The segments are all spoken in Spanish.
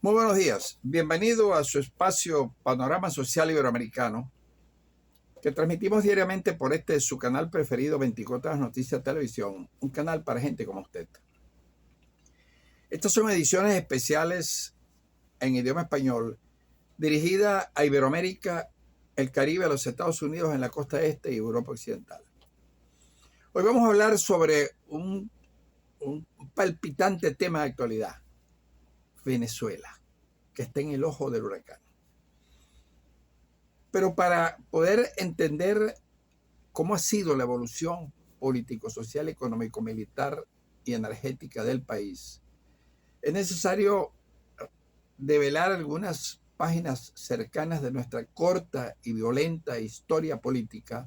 Muy buenos días. Bienvenido a su espacio Panorama Social Iberoamericano, que transmitimos diariamente por su canal preferido 24 Horas Noticias Televisión, un canal para gente como usted. Estas son ediciones especiales en idioma español, dirigida a Iberoamérica, el Caribe, a los Estados Unidos en la costa este y Europa Occidental. Hoy vamos a hablar sobre un palpitante tema de actualidad: Venezuela, que está en el ojo del huracán. Pero para poder entender cómo ha sido la evolución político, social, económico, militar y energética del país, es necesario develar algunas páginas cercanas de nuestra corta y violenta historia política,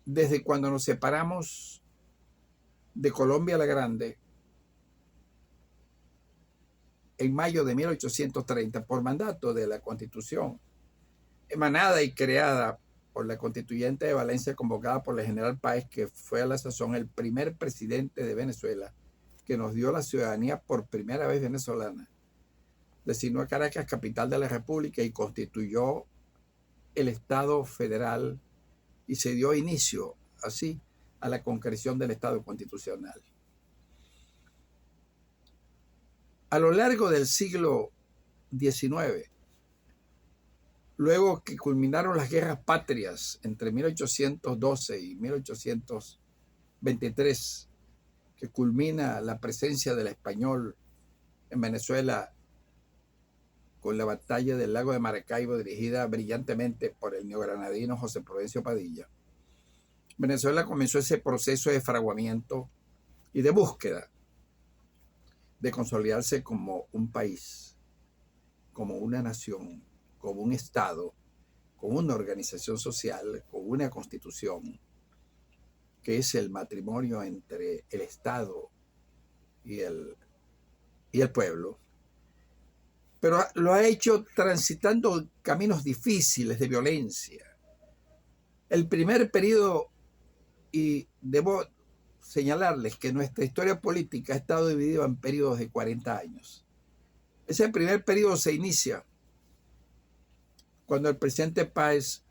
desde cuando nos separamos de Colombia la Grande en mayo de 1830 por mandato de la Constitución, emanada y creada por la constituyente de Valencia, convocada por el general Páez, que fue a la sazón el primer presidente de Venezuela, que nos dio la ciudadanía por primera vez venezolana. Designó a Caracas capital de la República y constituyó el Estado federal, y se dio inicio así a la concreción del Estado constitucional. A lo largo del siglo XIX, luego que culminaron las guerras patrias entre 1812 y 1823, que culmina la presencia del español en Venezuela con la batalla del lago de Maracaibo, dirigida brillantemente por el neogranadino José Prudencio Padilla, Venezuela comenzó ese proceso de fraguamiento y de búsqueda de consolidarse como un país, como una nación, como un Estado, con una organización social, con una constitución, que es el matrimonio entre el Estado y el pueblo. Pero lo ha hecho transitando caminos difíciles de violencia. El primer periodo, y debo señalarles que nuestra historia política ha estado dividida en periodos de 40 años. Ese primer periodo se inicia cuando el presidente Páez,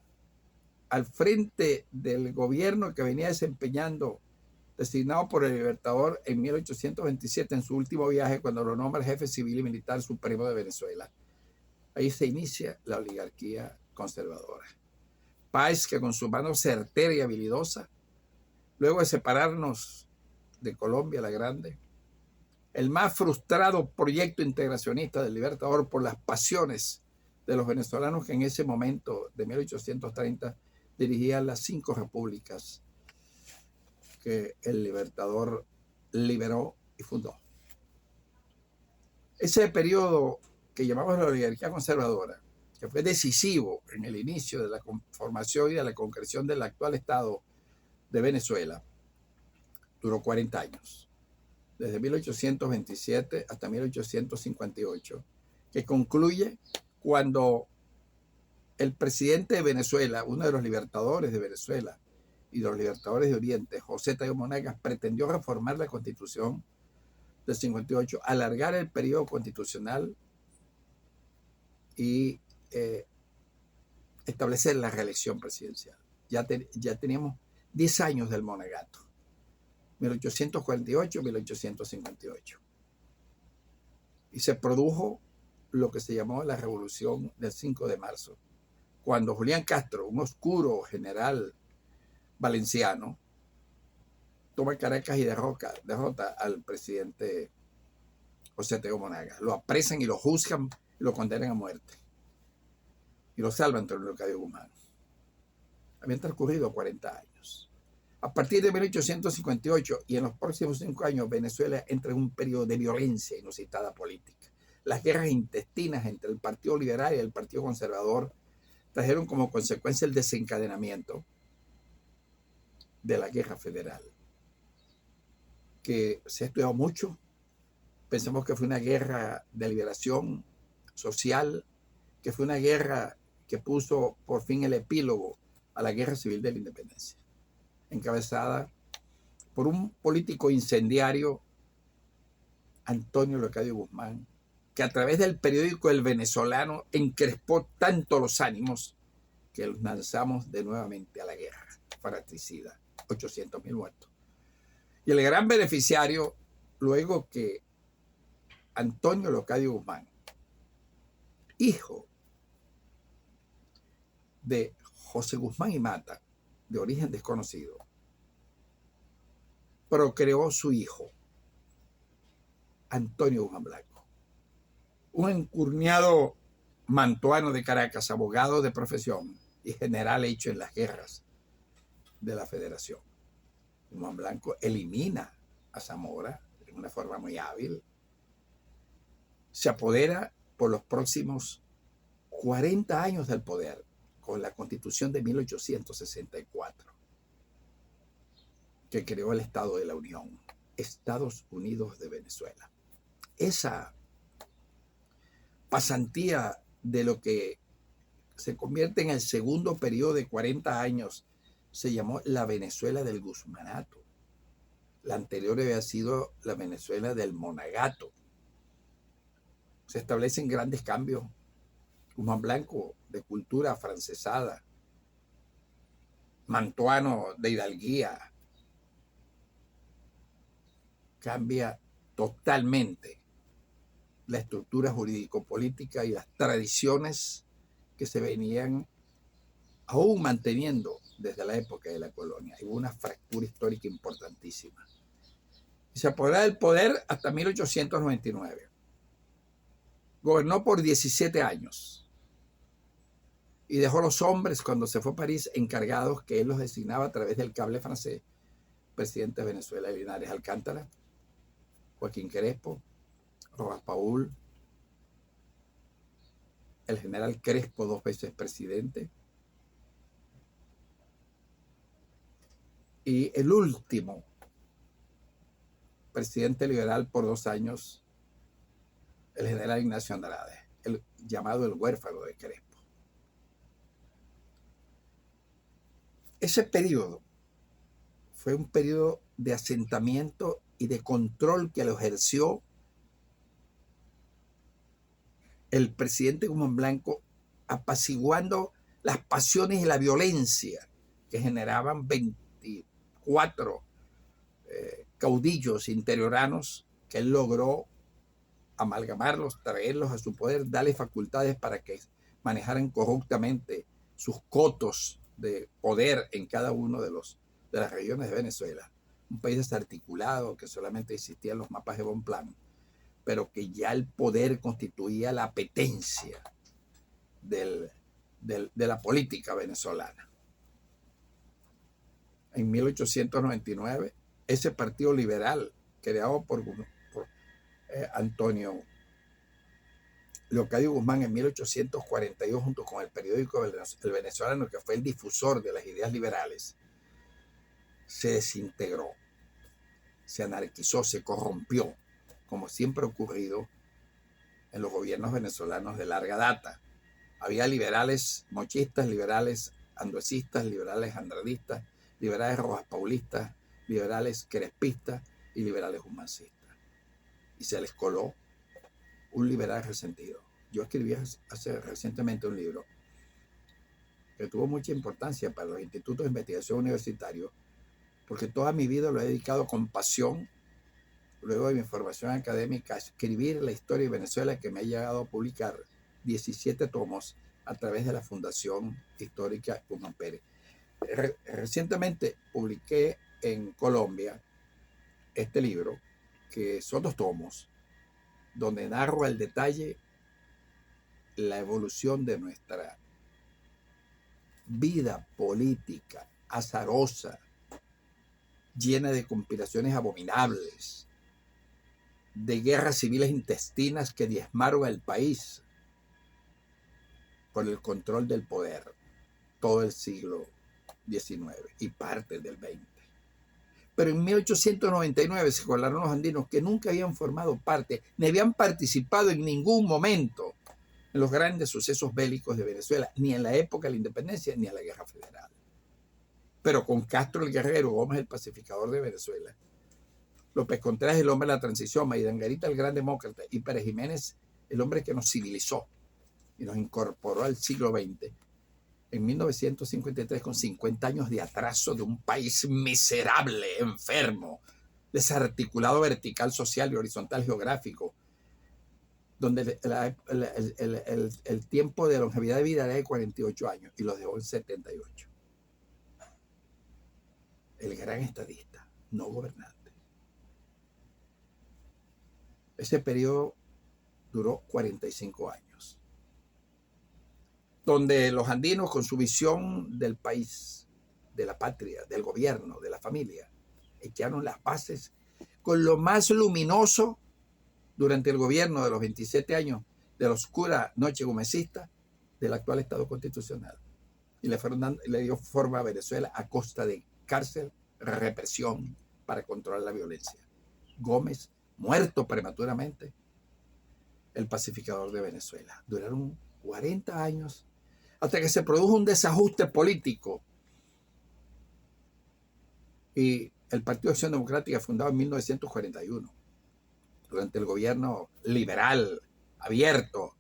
al frente del gobierno que venía desempeñando, designado por el Libertador en 1827, en su último viaje, cuando lo nombra jefe civil y militar supremo de Venezuela. Ahí se inicia la oligarquía conservadora. Páez, que con su mano certera y habilidosa, luego de separarnos de Colombia la Grande, el más frustrado proyecto integracionista del Libertador por las pasiones de los venezolanos que en ese momento de 1830 dirigían las 5 repúblicas que el Libertador liberó y fundó. Ese periodo que llamamos la oligarquía conservadora, que fue decisivo en el inicio de la conformación y de la concreción del actual Estado de Venezuela, duró 40 años, desde 1827 hasta 1858, que concluye cuando el presidente de Venezuela, uno de los libertadores de Venezuela y de los libertadores de Oriente, José Tadeo Monagas, pretendió reformar la Constitución del 58, alargar el periodo constitucional y establecer la reelección presidencial. Ya teníamos 10 años del Monagato, 1848-1858. Y se produjo lo que se llamó la Revolución del 5 de marzo, cuando Julián Castro, un oscuro general valenciano, toma Caracas y derrota al presidente José Tadeo Monagas. Lo apresan y lo juzgan y lo condenan a muerte. Y lo salvan entre Leocadio Guzmán. Habían transcurrido 40 años. A partir de 1858 y en los próximos 5 años, Venezuela entra en un periodo de violencia inusitada política. Las guerras intestinas entre el Partido Liberal y el Partido Conservador trajeron como consecuencia el desencadenamiento de la guerra federal, que se ha estudiado mucho. Pensamos que fue una guerra de liberación social, que fue una guerra que puso por fin el epílogo a la Guerra Civil de la Independencia, encabezada por un político incendiario, Antonio Leocadio Guzmán, que a través del periódico El Venezolano encrespó tanto los ánimos que los lanzamos de nuevamente a la guerra fratricida, 800.000 muertos. Y el gran beneficiario, luego que Antonio Leocadio Guzmán, hijo de José Guzmán y Mata, de origen desconocido, procreó su hijo, Antonio Guzmán Blanco, un encurniado mantuano de Caracas, abogado de profesión y general hecho en las guerras de la Federación. Guzmán Blanco elimina a Zamora de una forma muy hábil, se apodera por los próximos 40 años del poder con la Constitución de 1864, que creó el Estado de la Unión, Estados Unidos de Venezuela. Esa pasantía de lo que se convierte en el segundo periodo de 40 años se llamó la Venezuela del Guzmanato. La anterior había sido la Venezuela del Monagato. Se establecen grandes cambios. Guzmán Blanco, de cultura afrancesada, mantuano de hidalguía, cambia totalmente la estructura jurídico-política y las tradiciones que se venían aún manteniendo desde la época de la colonia. Hubo una fractura histórica importantísima. Y se apodera del poder hasta 1899. Gobernó por 17 años y dejó los hombres, cuando se fue a París, encargados, que él los designaba a través del cable francés: presidente de Venezuela Linares Alcántara, Joaquín Crespo, Rojas Paul, el general Crespo, 2 veces presidente, y el último presidente liberal por 2 años, el general Ignacio Andrade, el llamado el huérfano de Crespo. Ese periodo fue un periodo de asentamiento y de control que lo ejerció el presidente Guzmán Blanco, apaciguando las pasiones y la violencia que generaban 24 caudillos interioranos que él logró amalgamarlos, traerlos a su poder, darles facultades para que manejaran corruptamente sus cotos de poder en cada uno de las regiones de Venezuela. Un país desarticulado que solamente existían los mapas de Bonpland, pero que ya el poder constituía la apetencia de la política venezolana. En 1899, ese partido liberal creado por Antonio Leocadio Guzmán en 1842, junto con el periódico El Venezolano, que fue el difusor de las ideas liberales, se desintegró, se anarquizó, se corrompió, como siempre ha ocurrido en los gobiernos venezolanos de larga data. Había liberales mochistas, liberales anduesistas, liberales andradistas, liberales rojas paulistas, liberales crespistas y liberales guzmancistas. Y se les coló un liberal resentido. Yo escribí recientemente un libro que tuvo mucha importancia para los institutos de investigación universitarios, porque toda mi vida lo he dedicado con pasión, luego de mi formación académica, a escribir la historia de Venezuela, que me ha llegado a publicar 17 tomos a través de la Fundación Histórica Guzmán Pérez. Recientemente publiqué en Colombia este libro, que son 2 tomos, donde narro al detalle la evolución de nuestra vida política azarosa, llena de conspiraciones abominables, de guerras civiles intestinas que diezmaron al país por el control del poder todo el siglo XIX y parte del XX. Pero en 1899 se colaron los andinos, que nunca habían formado parte, ni habían participado en ningún momento en los grandes sucesos bélicos de Venezuela, ni en la época de la independencia, ni en la guerra federal. Pero con Castro el guerrero, Gómez el pacificador de Venezuela, López Contreras, el hombre de la transición, Maidangarita, el gran demócrata, y Pérez Jiménez, el hombre que nos civilizó y nos incorporó al siglo XX, en 1953, con 50 años de atraso de un país miserable, enfermo, desarticulado vertical, social y horizontal geográfico, donde el tiempo de longevidad de vida era de 48 años y los dejó en 78. El gran estadista, no gobernante. Ese periodo duró 45 años, donde los andinos, con su visión del país, de la patria, del gobierno, de la familia, echaron las bases con lo más luminoso durante el gobierno de los 27 años de la oscura noche gomecista del actual Estado constitucional. Y le dio forma a Venezuela a costa de cárcel, represión para controlar la violencia. Gómez, muerto prematuramente, el pacificador de Venezuela. Duraron 40 años hasta que se produjo un desajuste político y el Partido de Acción Democrática, fundado en 1941, durante el gobierno liberal, abierto,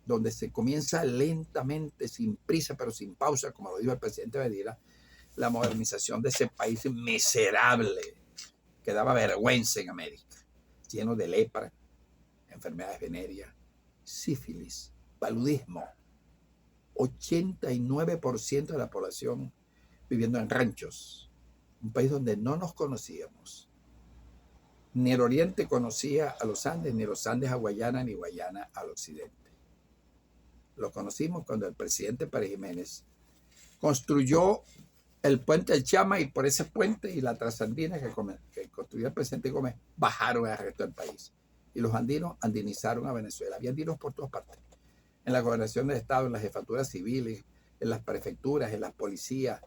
donde se comienza lentamente, sin prisa pero sin pausa, como lo dijo el presidente Medina, la modernización de ese país miserable que daba vergüenza en América, lleno de lepra, enfermedades venéreas, sífilis, paludismo. 89% de la población viviendo en ranchos, un país donde no nos conocíamos. Ni el oriente conocía a los Andes, ni los Andes a Guayana, ni Guayana al occidente. Lo conocimos cuando el presidente Pérez Jiménez construyó el puente del Chama, y por ese puente y la trasandina que construyó el presidente Gómez bajaron al resto del país. Y los andinos andinizaron a Venezuela. Había andinos por todas partes. En la gobernación del Estado, en las jefaturas civiles, en las prefecturas, en las policías,